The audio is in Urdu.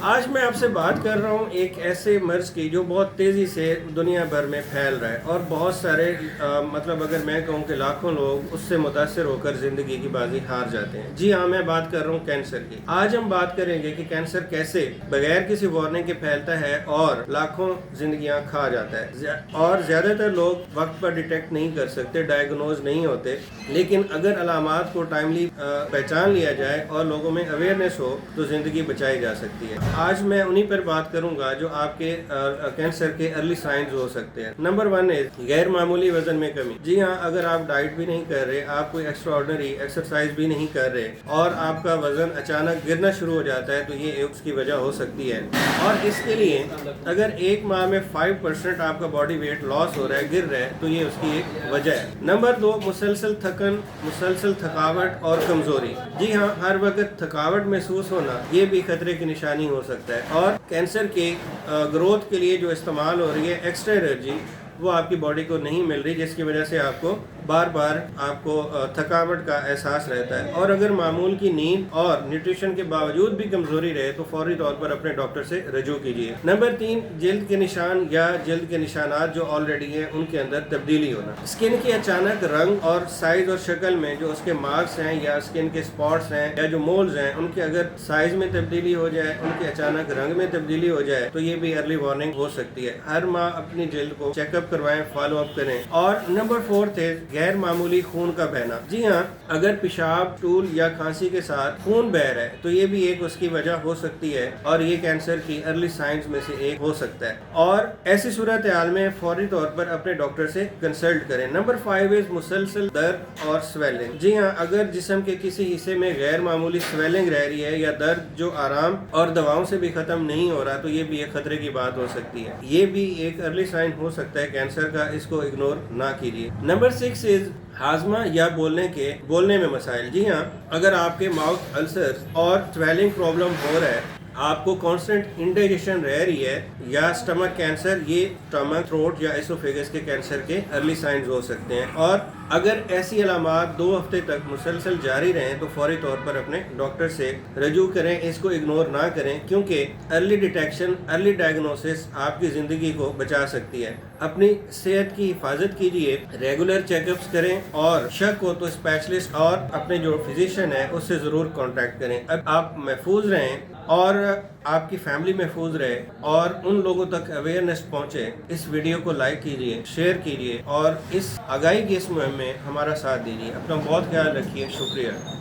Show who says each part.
Speaker 1: آج میں آپ سے بات کر رہا ہوں ایک ایسے مرض کی جو بہت تیزی سے دنیا بھر میں پھیل رہا ہے، ایک ایسے مرض کی جو بہت تیزی سے دنیا بھر میں پھیل رہا ہے اور بہت سارے مطلب اگر میں کہوں کہ لاکھوں لوگ اس سے متاثر ہو کر زندگی کی بازی ہار جاتے ہیں۔ جی ہاں، میں بات کر رہا ہوں کینسر کی۔ آج ہم بات کریں گے کہ کینسر کیسے بغیر کسی وارننگ کے پھیلتا ہے اور لاکھوں زندگیاں کھا جاتا ہے، اور زیادہ تر لوگ وقت پر ڈیٹیکٹ نہیں کر سکتے، ڈائیگنوز نہیں ہوتے، لیکن اگر علامات کو ٹائملی پہچان لیا جائے اور لوگوں میں اویئرنیس ہو تو زندگی بچائی جا سکتی ہے۔ آج میں انہی پر بات کروں گا جو آپ کے کینسر کے ارلی سائنز ہو سکتے ہیں۔ نمبر 1 ہے غیر معمولی وزن میں کمی۔ جی ہاں، اگر آپ ڈائٹ بھی نہیں کر رہے، آپ کوئی ایکسٹرا آرڈنری ایکسرسائز بھی نہیں کر رہے اور آپ کا وزن اچانک گرنا شروع ہو جاتا ہے تو یہ اس کی وجہ ہو سکتی ہے، اور اس کے لیے اگر ایک ماہ میں 5% آپ کا باڈی ویٹ لاس ہو رہا ہے، گر رہا ہے، تو یہ اس کی ایک وجہ ہے۔ نمبر 2، مسلسل تھکن، مسلسل تھکاوٹ اور کمزوری۔ جی ہاں، ہر وقت تھکاوٹ محسوس ہونا یہ بھی خطرے کی نشانی ہو سکتا ہے، اور کینسر کی گروتھ کے لیے جو استعمال ہو رہی ہے ایکسٹرا انرجی، وہ آپ کی باڈی کو نہیں مل رہی، جس کی وجہ سے آپ کو بار بار آپ کو تھکاوٹ کا احساس رہتا ہے۔ اور اگر معمول کی نیند اور نیوٹریشن کے باوجود بھی کمزوری رہے تو فوری طور پر اپنے ڈاکٹر سے رجوع کیجیے۔ نمبر 3، جلد کے نشان یا جلد کے نشانات جو آلریڈی ہیں ان کے اندر تبدیلی ہونا۔ اسکن کی اچانک رنگ اور سائز اور شکل میں جو اس کے مارکس ہیں یا اسکن کے سپاٹس ہیں یا جو مولز ہیں، ان کے اگر سائز میں تبدیلی ہو جائے، ان کے اچانک رنگ میں تبدیلی ہو جائے تو یہ بھی ارلی وارننگ ہو سکتی ہے۔ ہر ماہ اپنی جلد کو چیک اپ کروائیں، فالو اپ کریں۔ اور نمبر 4 ہے غیر معمولی خون کا بہنا۔ جی ہاں، اگر پیشاب، ٹول یا کھانسی کے ساتھ خون بہ رہا ہے تو یہ بھی ایک اس کی وجہ ہو سکتی ہے، اور یہ کینسر کی ارلی سائنز میں سے ایک ہو سکتا ہے، اور ایسی صورتحال میں فوری طور پر اپنے ڈاکٹر سے کنسلٹ کریں۔ نمبر 5 ہے مسلسل درد اور سویلنگ۔ جی ہاں، اگر جسم کے کسی حصے میں غیر معمولی سویلنگ رہ رہی ہے یا درد جو آرام اور دواؤں سے بھی ختم نہیں ہو رہا تو یہ بھی ایک خطرے کی بات ہو سکتی ہے، یہ بھی ایک ارلی سائن ہو سکتا ہے کینسر کا، اس کو اگنور نہ کیجیے۔ نمبر 6 ہے ہاضمہ یا بولنے میں مسائل۔ جی ہاں، اگر آپ کے ماؤتھ السر اور سویلنگ پرابلم ہو رہا ہے، آپ کو کانسٹنٹ انڈائجیشن رہ رہی ہے یا سٹمک کینسر، یہ سٹمک، تھروٹ یا ایسوفیگس کے کینسر کے ارلی سائنز ہو سکتے ہیں، اور اگر ایسی علامات 2 ہفتے تک مسلسل جاری رہیں تو فوری طور پر اپنے ڈاکٹر سے رجوع کریں، اس کو اگنور نہ کریں، کیونکہ ارلی ڈیٹیکشن، ارلی ڈائگنوسس آپ کی زندگی کو بچا سکتی ہے۔ اپنی صحت کی حفاظت کیجیے، ریگولر چیک اپس کریں، اور شک ہو تو اسپیشلسٹ اور اپنے جو فزیشین ہے اس سے ضرور کانٹیکٹ کریں۔ اب آپ محفوظ رہیں اور آپ کی فیملی محفوظ رہے اور ان لوگوں تک اویئرنیس پہنچے۔ اس ویڈیو کو لائک کیجیے، شیئر کیجیے، اور اس آگاہی کی اس مہم میں ہمارا ساتھ دیجیے۔ اپنا بہت خیال رکھیے، شکریہ۔